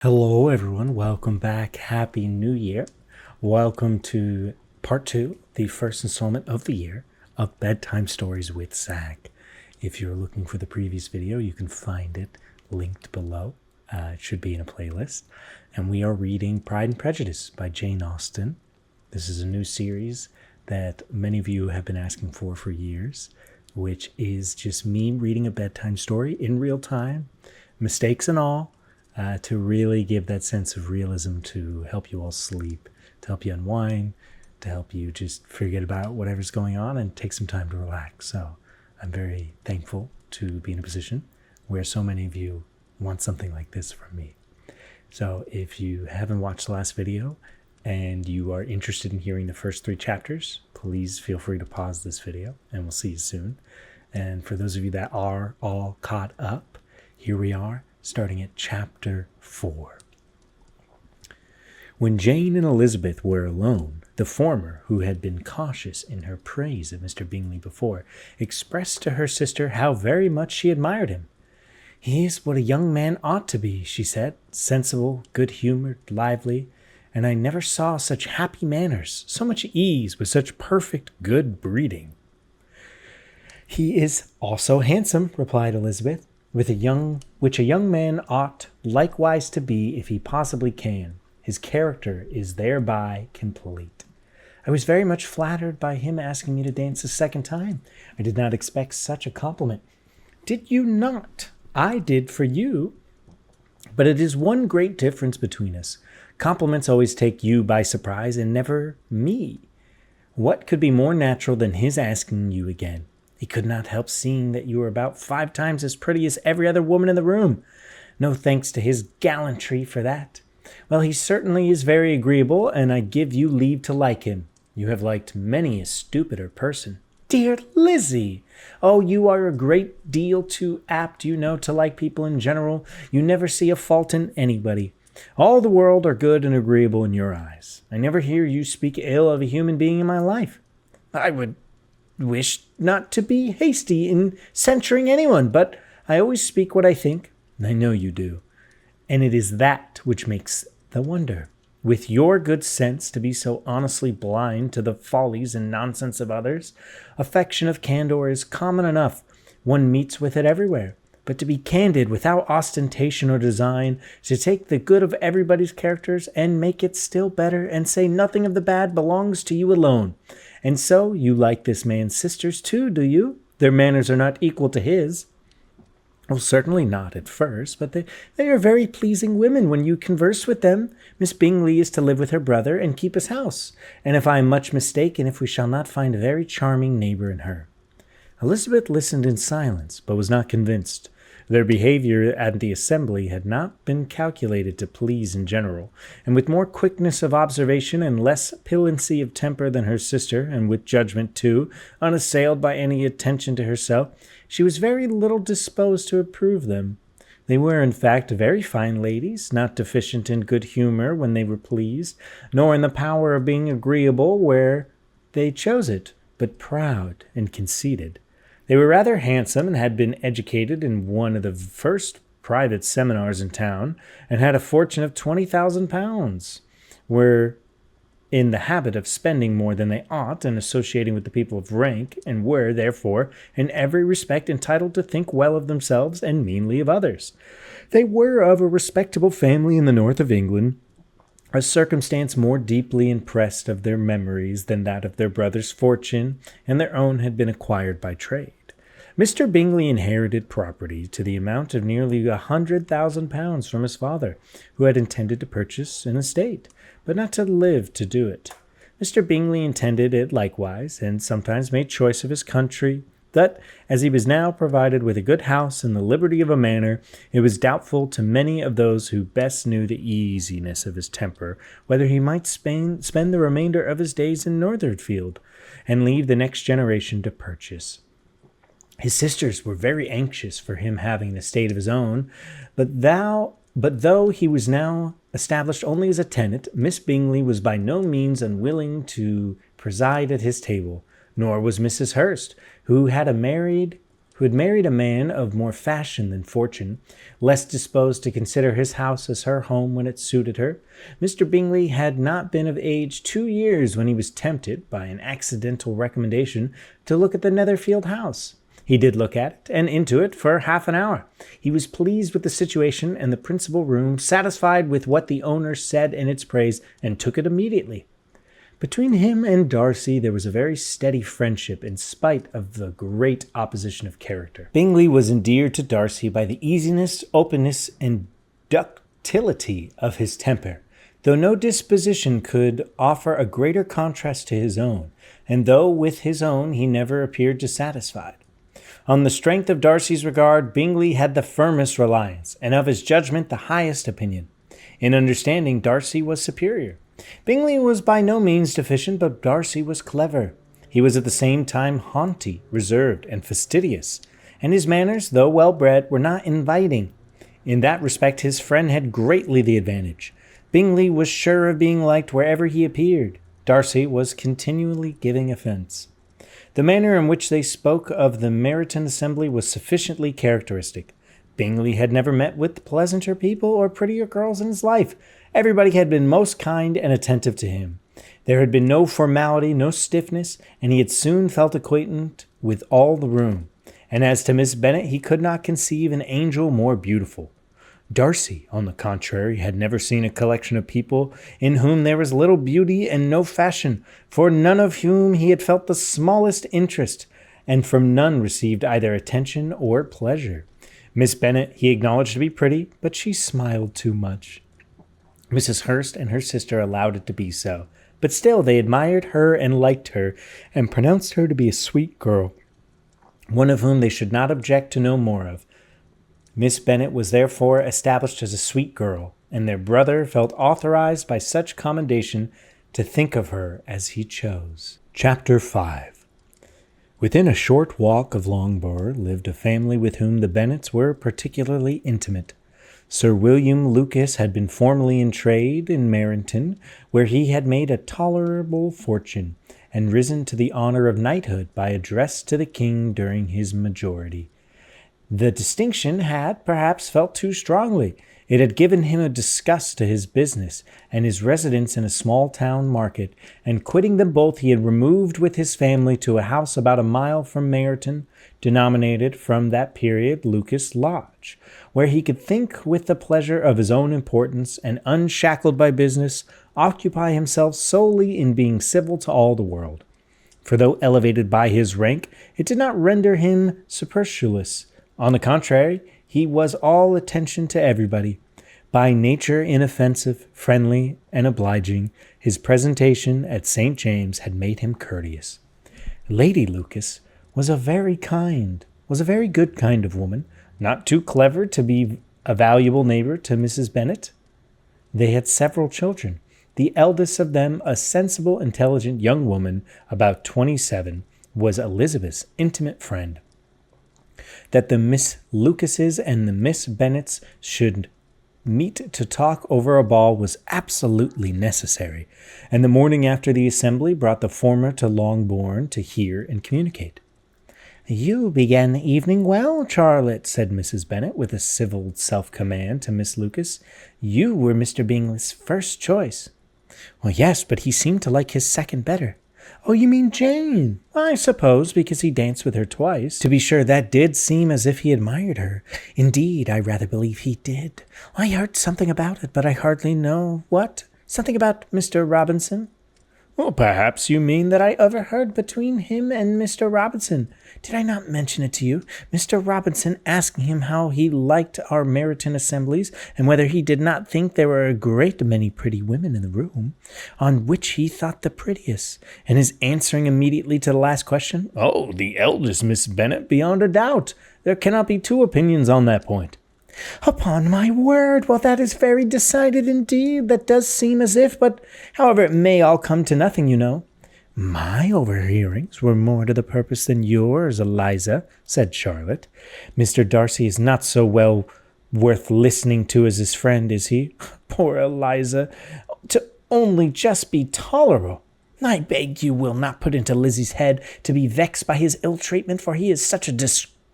Hello, everyone. Welcome back. Happy New Year. Welcome to part two, the first installment of the year of Bedtime Stories with Zach. If you're looking for the previous video, you can find it linked below. It should be in a playlist. And we are reading Pride and Prejudice by Jane Austen. This is a new series that many of you have been asking for years, which is just me reading a bedtime story in real time, mistakes and all. To really give that sense of realism to help you all sleep, to help you unwind, to help you just forget about whatever's going on and take some time to relax. So I'm very thankful to be in a position where so many of you want something like this from me. So if you haven't watched the last video and you are interested in hearing the first 3 chapters, please feel free to pause this video and we'll see you soon. And for those of you that are all caught up, here we are, starting at chapter 4. When Jane and Elizabeth were alone, the former, who had been cautious in her praise of Mr. Bingley before, expressed to her sister how very much she admired him. "He is what a young man ought to be," she said, "sensible, good-humoured, lively, and I never saw such happy manners, so much ease, with such perfect good breeding." "He is also handsome," replied Elizabeth, which a young man ought likewise to be if he possibly can. His character is thereby complete. I was very much flattered by him asking me to dance a second time. I did not expect such a compliment. Did you not? I did for you. But it is one great difference between us. Compliments always take you by surprise and never me. What could be more natural than his asking you again? He could not help seeing that you were about 5 times as pretty as every other woman in the room. No thanks to his gallantry for that. Well, he certainly is very agreeable, and I give you leave to like him. You have liked many a stupider person." "Dear Lizzie! Oh, you are a great deal too apt, you know, to like people in general. You never see a fault in anybody. All the world are good and agreeable in your eyes. I never hear you speak ill of a human being in my life. I would wish not to be hasty in censuring anyone, but I always speak what I think. I know you do. And it is that which makes the wonder. With your good sense to be so honestly blind to the follies and nonsense of others, affection of candor is common enough. One meets with it everywhere. But to be candid without ostentation or design, to take the good of everybody's characters and make it still better and say nothing of the bad belongs to you alone. And so you like this man's sisters too, do you? Their manners are not equal to his." "Well, certainly not at first, but they are very pleasing women when you converse with them. Miss Bingley is to live with her brother and keep his house, and if I am much mistaken, if we shall not find a very charming neighbor in her." Elizabeth listened in silence, but was not convinced. Their behavior at the assembly had not been calculated to please in general, and with more quickness of observation and less piquancy of temper than her sister, and with judgment, too, unassailed by any attention to herself, she was very little disposed to approve them. They were, in fact, very fine ladies, not deficient in good humour when they were pleased, nor in the power of being agreeable where they chose it, but proud and conceited. They were rather handsome and had been educated in one of the first private seminars in town and had a fortune of £20,000, were in the habit of spending more than they ought and associating with the people of rank, and were, therefore, in every respect entitled to think well of themselves and meanly of others. They were of a respectable family in the north of England, a circumstance more deeply impressed of their memories than that of their brother's fortune, and their own had been acquired by trade. Mr. Bingley inherited property to the amount of nearly £100,000 from his father, who had intended to purchase an estate, but not to live to do it. Mr. Bingley intended it likewise, and sometimes made choice of his country, but as he was now provided with a good house and the liberty of a manor, it was doubtful to many of those who best knew the easiness of his temper whether he might spend the remainder of his days in Northfield, and leave the next generation to purchase. His sisters were very anxious for him having an estate of his own, but though he was now established only as a tenant, Miss Bingley was by no means unwilling to preside at his table, nor was Mrs. Hurst, who had married who had married a man of more fashion than fortune, less disposed to consider his house as her home when it suited her. Mr. Bingley had not been of age 2 years when he was tempted, by an accidental recommendation, to look at the Netherfield house. He did look at it, and into it, for half an hour. He was pleased with the situation and the principal room, satisfied with what the owner said in its praise, and took it immediately. Between him and Darcy there was a very steady friendship in spite of the great opposition of character. Bingley was endeared to Darcy by the easiness, openness, and ductility of his temper, though no disposition could offer a greater contrast to his own, and though with his own he never appeared dissatisfied. On the strength of Darcy's regard, Bingley had the firmest reliance, and of his judgment the highest opinion. In understanding, Darcy was superior. Bingley was by no means deficient, but Darcy was clever. He was at the same time haughty, reserved, and fastidious, and his manners, though well-bred, were not inviting. In that respect his friend had greatly the advantage. Bingley was sure of being liked wherever he appeared. Darcy was continually giving offence. The manner in which they spoke of the Meryton assembly was sufficiently characteristic. Bingley had never met with pleasanter people or prettier girls in his life. Everybody had been most kind and attentive to him. There had been no formality, no stiffness, and he had soon felt acquainted with all the room. And as to Miss Bennet, he could not conceive an angel more beautiful. Darcy, on the contrary, had never seen a collection of people in whom there was little beauty and no fashion, for none of whom he had felt the smallest interest, and from none received either attention or pleasure. Miss Bennet he acknowledged to be pretty, but she smiled too much. Mrs. Hurst and her sister allowed it to be so, but still they admired her and liked her, and pronounced her to be a sweet girl, one of whom they should not object to know more of. Miss Bennet was therefore established as a sweet girl, and their brother felt authorized by such commendation to think of her as he chose. Chapter 5. Within a short walk of Longbourn lived a family with whom the Bennets were particularly intimate. Sir William Lucas had been formerly in trade in Meryton, where he had made a tolerable fortune, and risen to the honour of knighthood by address to the king during his majority. The distinction had, perhaps, felt too strongly. It had given him a disgust to his business and his residence in a small town market, and quitting them both he had removed with his family to a house about a mile from Meryton, denominated from that period Lucas Lodge, where he could think with the pleasure of his own importance, and, unshackled by business, occupy himself solely in being civil to all the world. For though elevated by his rank, it did not render him superfluous. On the contrary, he was all attention to everybody. By nature inoffensive, friendly, and obliging, his presentation at St. James had made him courteous. Lady Lucas was a very good kind of woman, not too clever to be a valuable neighbor to Mrs. Bennet. They had several children, the eldest of them, a sensible, intelligent young woman about 27, was Elizabeth's intimate friend. That the Miss Lucases and the Miss Bennets should meet to talk over a ball was absolutely necessary, and the morning after the assembly brought the former to Longbourn to hear and communicate. "You began the evening well, Charlotte," said Mrs. Bennet, with a civil self-command to Miss Lucas. "You were Mr. Bingley's first choice." "Well, yes, but he seemed to like his second better." "Oh, you mean Jane? I suppose because he danced with her twice. To be sure, that did seem as if he admired her. Indeed, I rather believe he did. I heard something about it, but I hardly know what. Something about Mr. Robinson?" "Well, perhaps you mean that I overheard between him and Mr. Robinson. Did I not mention it to you? Mr. Robinson asking him how he liked our Meryton assemblies, and whether he did not think there were a great many pretty women in the room, on which he thought the prettiest, and his answering immediately to the last question, 'Oh, the eldest Miss Bennet, beyond a doubt. There cannot be two opinions on that point.'" "Upon my word, well, that is very decided indeed. That does seem as if, but however, it may all come to nothing, you know." "My overhearings were more to the purpose than yours, Eliza," said Charlotte. "Mr. Darcy is not so well worth listening to as his friend, is he?" "Poor Eliza, to only just be tolerable. I beg you will not put into Lizzie's head to be vexed by his ill treatment, for he is such a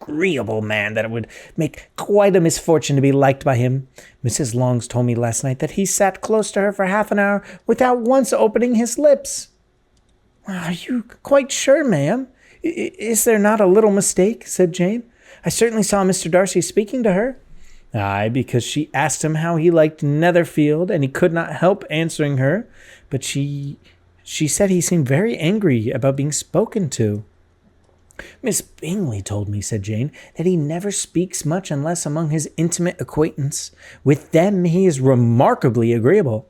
agreeable man that it would make quite a misfortune to be liked by him. Mrs. Longs told me last night that he sat close to her for half an hour without once opening his lips." "Are you quite sure, ma'am? Is there not a little mistake?" said Jane. "I certainly saw Mr. Darcy speaking to her." "Aye, because she asked him how he liked Netherfield, and he could not help answering her. But she said he seemed very angry about being spoken to." "Miss Bingley told me," said Jane, "that he never speaks much unless among his intimate acquaintance. With them he is remarkably agreeable."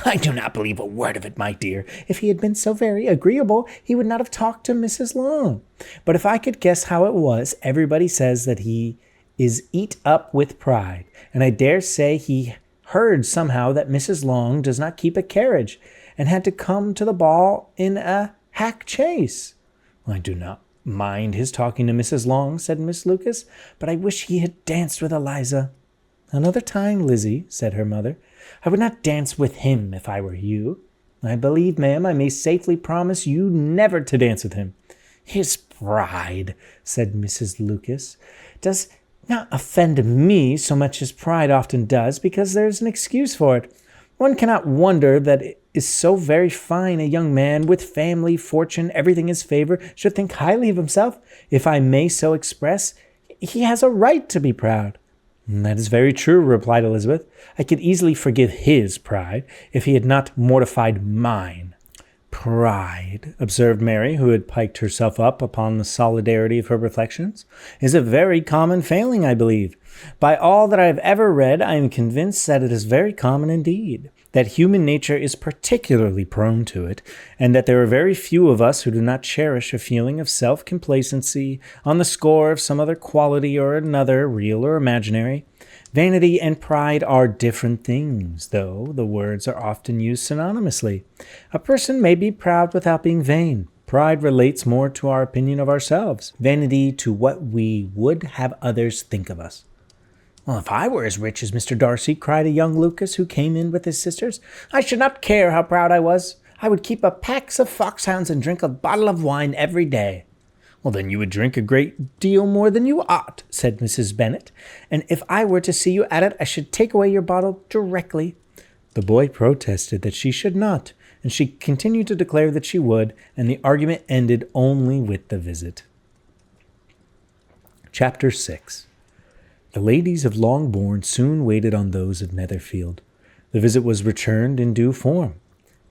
"I do not believe a word of it, my dear. If he had been so very agreeable, he would not have talked to Mrs. Long. But if I could guess how it was, everybody says that he is eat up with pride, and I dare say he heard somehow that Mrs. Long does not keep a carriage, and had to come to the ball in a hack chaise." "I do not mind his talking to Mrs. Long," said Miss Lucas, "but I wish he had danced with Eliza." "Another time, Lizzie," said her mother. "I would not dance with him if I were you. I believe, ma'am, I may safely promise you never to dance with him." "His pride," said Mrs. Lucas, "does not offend me so much as pride often does, because there is an excuse for it. One cannot wonder that it is so very fine a young man, with family, fortune, everything in his favor, should think highly of himself. If I may so express, he has a right to be proud." "That is very true," replied Elizabeth. "I could easily forgive his pride, if he had not mortified mine." "Pride," observed Mary, who had piked herself up upon the solidarity of her reflections, "is a very common failing, I believe. By all that I have ever read, I am convinced that it is very common indeed, that human nature is particularly prone to it, and that there are very few of us who do not cherish a feeling of self-complacency on the score of some other quality or another, real or imaginary. Vanity and pride are different things, though the words are often used synonymously. A person may be proud without being vain. Pride relates more to our opinion of ourselves, vanity to what we would have others think of us." "Well, if I were as rich as Mr. Darcy," cried a young Lucas who came in with his sisters, "I should not care how proud I was. I would keep a pack of foxhounds and drink a bottle of wine every day." "Well, then you would drink a great deal more than you ought," said Mrs. Bennet, "and if I were to see you at it, I should take away your bottle directly." The boy protested that she should not, and she continued to declare that she would, and the argument ended only with the visit. Chapter 6. The ladies of Longbourn soon waited on those of Netherfield. The visit was returned in due form.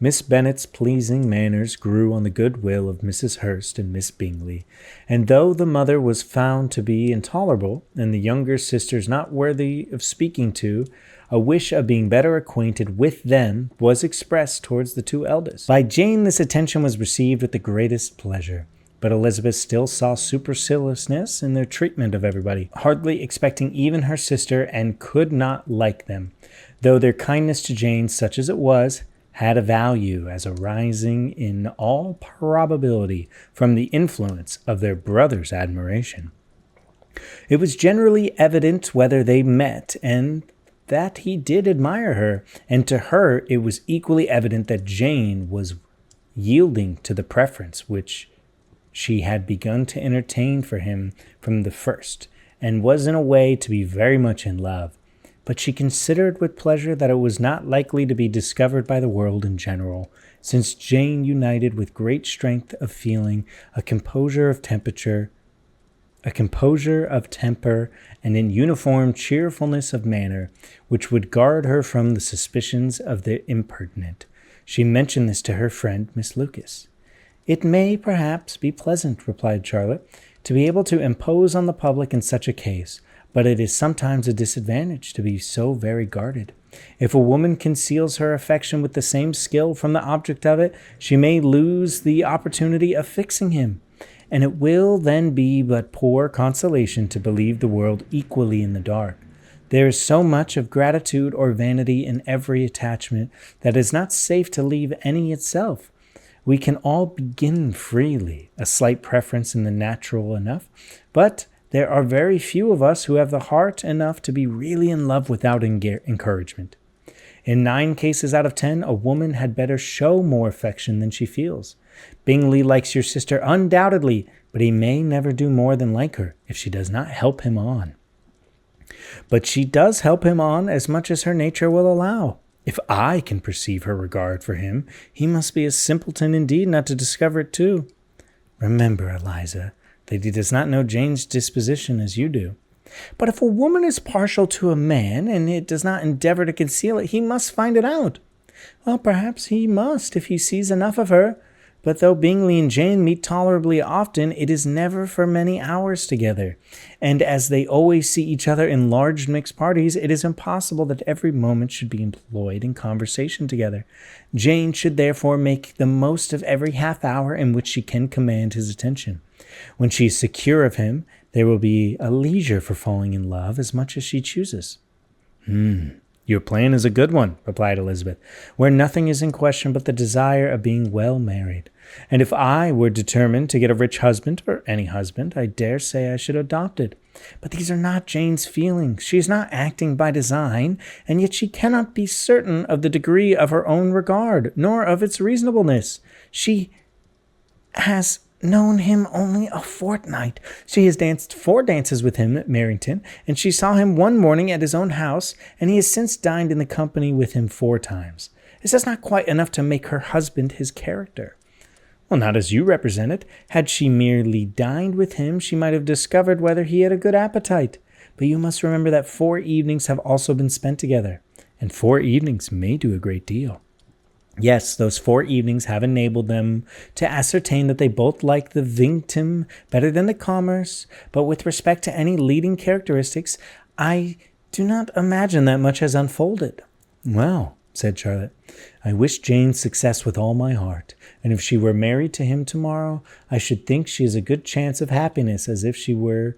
Miss Bennet's pleasing manners grew on the goodwill of Mrs. Hurst and Miss Bingley, and though the mother was found to be intolerable, and the younger sisters not worthy of speaking to, a wish of being better acquainted with them was expressed towards the two eldest. By Jane this attention was received with the greatest pleasure, but Elizabeth still saw superciliousness in their treatment of everybody, hardly expecting even her sister, and could not like them, though their kindness to Jane, such as it was, had a value as arising in all probability from the influence of their brother's admiration. It was generally evident whether they met, and that he did admire her, and to her it was equally evident that Jane was yielding to the preference which she had begun to entertain for him from the first, and was in a way to be very much in love. But she considered with pleasure that it was not likely to be discovered by the world in general, since Jane united with great strength of feeling, a composure of temper, and an uniform cheerfulness of manner, which would guard her from the suspicions of the impertinent. She mentioned this to her friend, Miss Lucas. "It may, perhaps, be pleasant," replied Charlotte, "to be able to impose on the public in such a case, but it is sometimes a disadvantage to be so very guarded. If a woman conceals her affection with the same skill from the object of it, she may lose the opportunity of fixing him, and it will then be but poor consolation to believe the world equally in the dark. There is so much of gratitude or vanity in every attachment that it is not safe to leave any itself. We can all begin freely, a slight preference in the natural enough, but there are very few of us who have the heart enough to be really in love without encouragement. In 9 cases out of 10, a woman had better show more affection than she feels. Bingley likes your sister undoubtedly, but he may never do more than like her if she does not help him on. But she does help him on as much as her nature will allow. If I can perceive her regard for him, he must be a simpleton indeed not to discover it too. Remember, Eliza, that he does not know Jane's disposition as you do. But if a woman is partial to a man, and it does not endeavor to conceal it, he must find it out. Well, perhaps he must, if he sees enough of her. But though Bingley and Jane meet tolerably often, it is never for many hours together. And as they always see each other in large mixed parties, it is impossible that every moment should be employed in conversation together. Jane should therefore make the most of every half hour in which she can command his attention. When she is secure of him, there will be a leisure for falling in love as much as she chooses. Your plan is a good one, replied Elizabeth, where nothing is in question but the desire of being well married. And if I were determined to get a rich husband, or any husband, I dare say I should adopt it. But these are not Jane's feelings. She is not acting by design, and yet she cannot be certain of the degree of her own regard, nor of its reasonableness. She has known him only a fortnight. She has danced 4 dances with him at Marrington, and she saw him one morning at his own house, and he has since dined in the company with him 4 times. Is this not quite enough to make her husband his character? Well, not as you represent it. Had she merely dined with him, she might have discovered whether he had a good appetite. But you must remember that 4 evenings have also been spent together, and 4 evenings may do a great deal. Yes, those 4 evenings have enabled them to ascertain that they both like the victim better than the commerce, but with respect to any leading characteristics, I do not imagine that much has unfolded. Well, said Charlotte, I wish Jane success with all my heart, and if she were married to him tomorrow, I should think she has a good chance of happiness, as if she were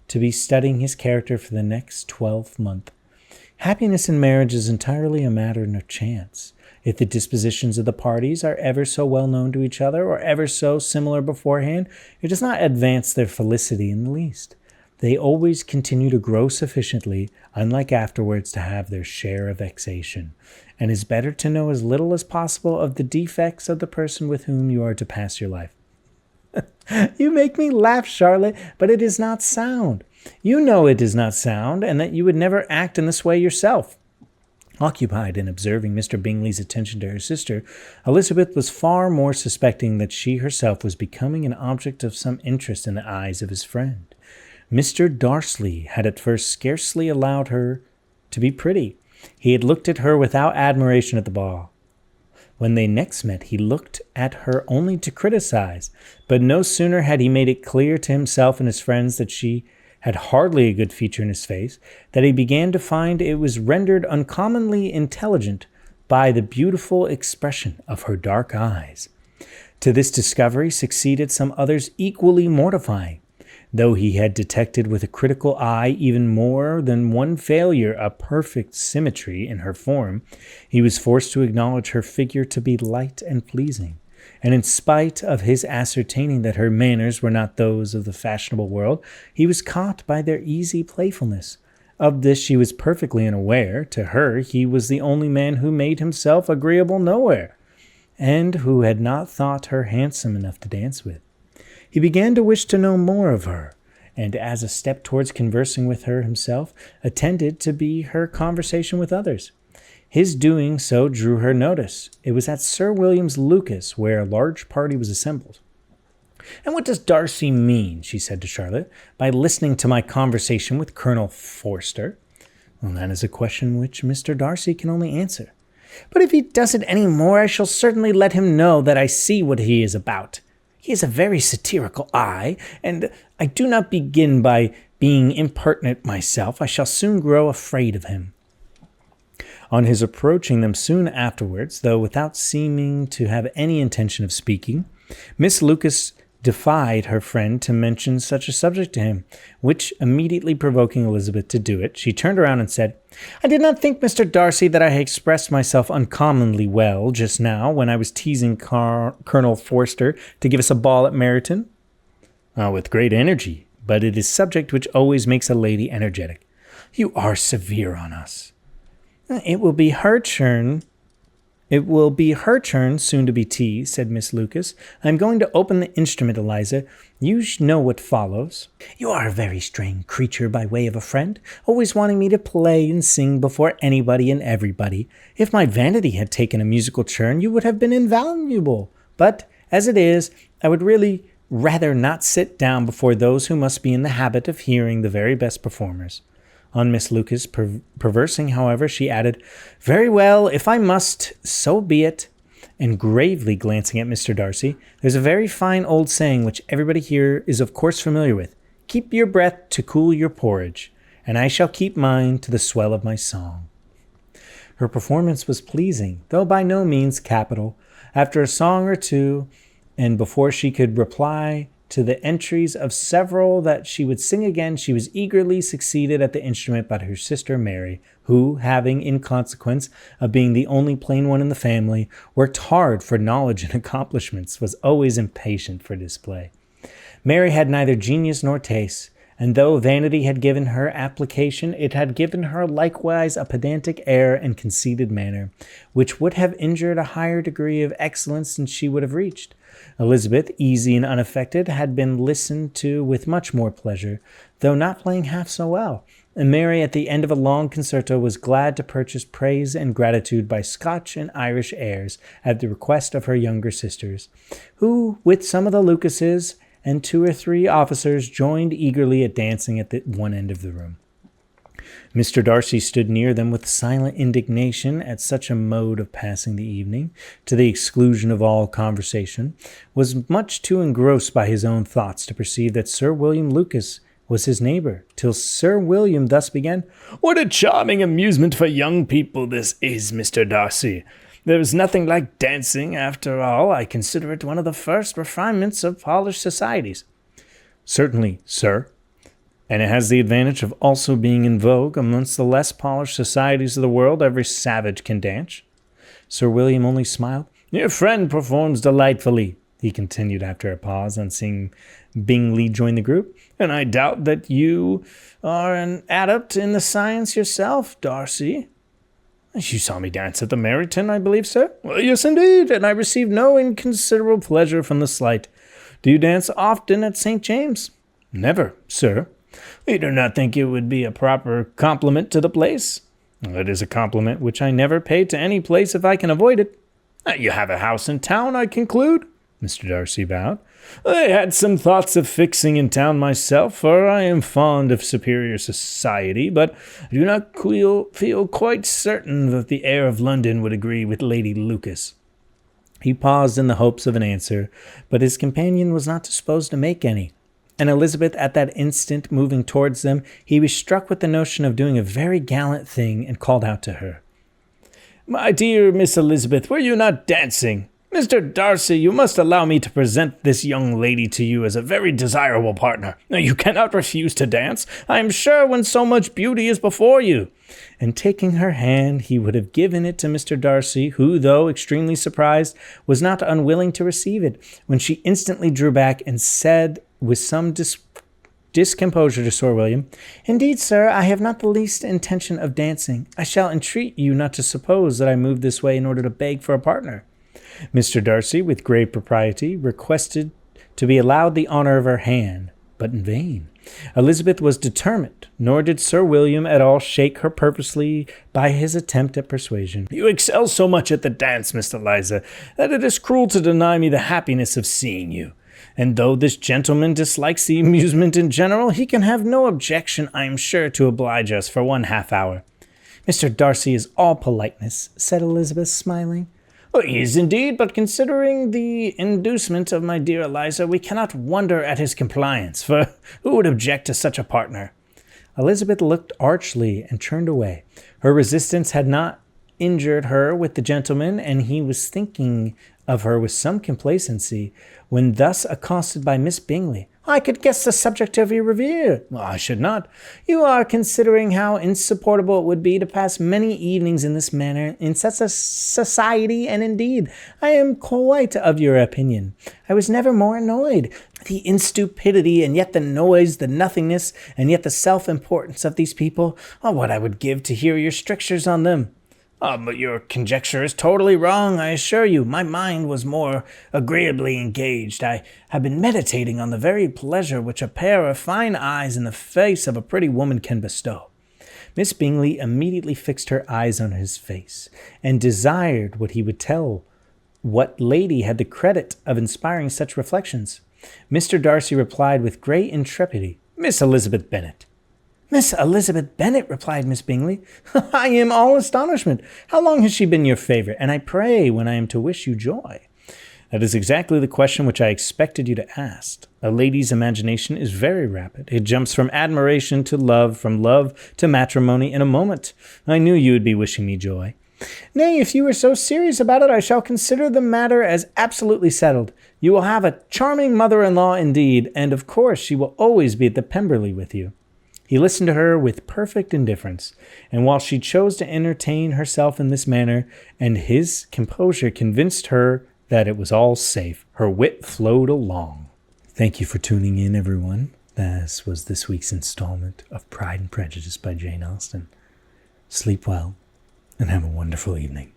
to be studying his character for the next 12-month. Happiness in marriage is entirely a matter of chance. If the dispositions of the parties are ever so well known to each other, or ever so similar beforehand, it does not advance their felicity in the least. They always continue to grow sufficiently, unlike afterwards, to have their share of vexation, and it is better to know as little as possible of the defects of the person with whom you are to pass your life. You make me laugh, Charlotte, but it is not sound. You know it is not sound, and that you would never act in this way yourself. Occupied in observing Mr. Bingley's attention to her sister, Elizabeth was far more suspecting that she herself was becoming an object of some interest in the eyes of his friend. Mr. Darcy had at first scarcely allowed her to be pretty. He had looked at her without admiration at the ball. When they next met, he looked at her only to criticize, but no sooner had he made it clear to himself and his friends that she had hardly a good feature in his face, that he began to find it was rendered uncommonly intelligent by the beautiful expression of her dark eyes. To this discovery succeeded some others equally mortifying. Though he had detected with a critical eye even more than one failure of perfect symmetry in her form, he was forced to acknowledge her figure to be light and pleasing. And in spite of his ascertaining that her manners were not those of the fashionable world, he was caught by their easy playfulness. Of this she was perfectly unaware. To her, he was the only man who made himself agreeable nowhere, and who had not thought her handsome enough to dance with. He began to wish to know more of her, and as a step towards conversing with her himself, attended to be her conversation with others. His doing so drew her notice. It was at Sir William's Lucas, where a large party was assembled. "And what does Darcy mean," she said to Charlotte, "by listening to my conversation with Colonel Forster?" "Well, that is a question which Mr. Darcy can only answer." "But if he does it any more, I shall certainly let him know that I see what he is about. He has a very satirical eye, and I do not begin by being impertinent myself. I shall soon grow afraid of him." On his approaching them soon afterwards, though without seeming to have any intention of speaking, Miss Lucas defied her friend to mention such a subject to him, which, immediately provoking Elizabeth to do it, she turned around and said, "I did not think, Mr. Darcy, that I had expressed myself uncommonly well just now when I was teasing Colonel Forster to give us a ball at Meryton." "With great energy, but it is subject which always makes a lady energetic. You are severe on us." It will be her turn. It will be her turn soon to be tea, said Miss Lucas. I'm going to open the instrument, Eliza. You know what follows. You are a very strange creature by way of a friend, always wanting me to play and sing before anybody and everybody. If my vanity had taken a musical turn, you would have been invaluable. But, as it is, I would really rather not sit down before those who must be in the habit of hearing the very best performers. On Miss Lucas perversing, however, she added, Very well, if I must, so be it. And gravely glancing at Mr. Darcy, there's a very fine old saying which everybody here is of course familiar with. Keep your breath to cool your porridge, and I shall keep mine to the swell of my song. Her performance was pleasing, though by no means capital. After a song or two, and before she could reply to the entries of several that she would sing again, she was eagerly succeeded at the instrument by her sister Mary, who, having, in consequence of being the only plain one in the family, worked hard for knowledge and accomplishments, was always impatient for display. Mary had neither genius nor taste, and though vanity had given her application, it had given her likewise a pedantic air and conceited manner, which would have injured a higher degree of excellence than she would have reached. Elizabeth, easy and unaffected, had been listened to with much more pleasure, though not playing half so well, and Mary, at the end of a long concerto, was glad to purchase praise and gratitude by Scotch and Irish airs at the request of her younger sisters, who, with some of the Lucases and 2 or 3 officers, joined eagerly at dancing at the one end of the room. Mr. Darcy stood near them with silent indignation at such a mode of passing the evening, to the exclusion of all conversation, was much too engrossed by his own thoughts to perceive that Sir William Lucas was his neighbor, till Sir William thus began, What a charming amusement for young people this is, Mr. Darcy. There is nothing like dancing. After all, I consider it one of the first refinements of polished societies. Certainly, sir. And it has the advantage of also being in vogue amongst the less polished societies of the world. Every savage can dance. Sir William only smiled. Your friend performs delightfully, he continued after a pause on seeing Bingley join the group, and I doubt that you are an adept in the science yourself, Darcy. You saw me dance at the Meryton, I believe, sir? Well, yes, indeed, and I received no inconsiderable pleasure from the slight. Do you dance often at St. James? Never, sir. You do not think it would be a proper compliment to the place? It is a compliment which I never pay to any place if I can avoid it. You have a house in town, I conclude? Mr. Darcy bowed. I had some thoughts of fixing in town myself, for I am fond of superior society, but I do not feel quite certain that the air of London would agree with Lady Lucas. He paused in the hopes of an answer, but his companion was not disposed to make any. And Elizabeth at that instant moving towards them, he was struck with the notion of doing a very gallant thing and called out to her. My dear Miss Elizabeth, were you not dancing? Mr. Darcy, you must allow me to present this young lady to you as a very desirable partner. You cannot refuse to dance, I am sure, when so much beauty is before you. And taking her hand, he would have given it to Mr. Darcy, who, though extremely surprised, was not unwilling to receive it, when she instantly drew back and said with some discomposure to Sir William, Indeed, sir, I have not the least intention of dancing. I shall entreat you not to suppose that I move this way in order to beg for a partner. Mr. Darcy, with grave propriety, requested to be allowed the honour of her hand, but in vain. Elizabeth was determined, nor did Sir William at all shake her purposely by his attempt at persuasion. You excel so much at the dance, Miss Eliza, that it is cruel to deny me the happiness of seeing you. And though this gentleman dislikes the amusement in general, he can have no objection, I am sure, to oblige us for 1/2 hour. Mr. Darcy is all politeness, said Elizabeth, smiling. He is indeed, but considering the inducement of my dear Eliza, we cannot wonder at his compliance, for who would object to such a partner? Elizabeth looked archly and turned away. Her resistance had not injured her with the gentleman, and he was thinking of her with some complacency, when thus accosted by Miss Bingley. I could guess the subject of your review. I should not. You are considering how insupportable it would be to pass many evenings in this manner, in such a society, and indeed, I am quite of your opinion. I was never more annoyed. The instupidity, and yet the noise, the nothingness, and yet the self-importance of these people, what I would give to hear your strictures on them. But your conjecture is totally wrong, I assure you. My mind was more agreeably engaged. I have been meditating on the very pleasure which a pair of fine eyes in the face of a pretty woman can bestow. Miss Bingley immediately fixed her eyes on his face, and desired what he would tell what lady had the credit of inspiring such reflections. Mr. Darcy replied with great intrepidity, Miss Elizabeth Bennet. Miss Elizabeth Bennet, replied Miss Bingley. I am all astonishment. How long has she been your favourite? And I pray when I am to wish you joy. That is exactly the question which I expected you to ask. A lady's imagination is very rapid. It jumps from admiration to love, from love to matrimony in a moment. I knew you would be wishing me joy. Nay, if you are so serious about it, I shall consider the matter as absolutely settled. You will have a charming mother-in-law indeed, and of course she will always be at the Pemberley with you. He listened to her with perfect indifference, and while she chose to entertain herself in this manner, and his composure convinced her that it was all safe, her wit flowed along. Thank you for tuning in, everyone. This was this week's installment of Pride and Prejudice by Jane Austen. Sleep well, and have a wonderful evening.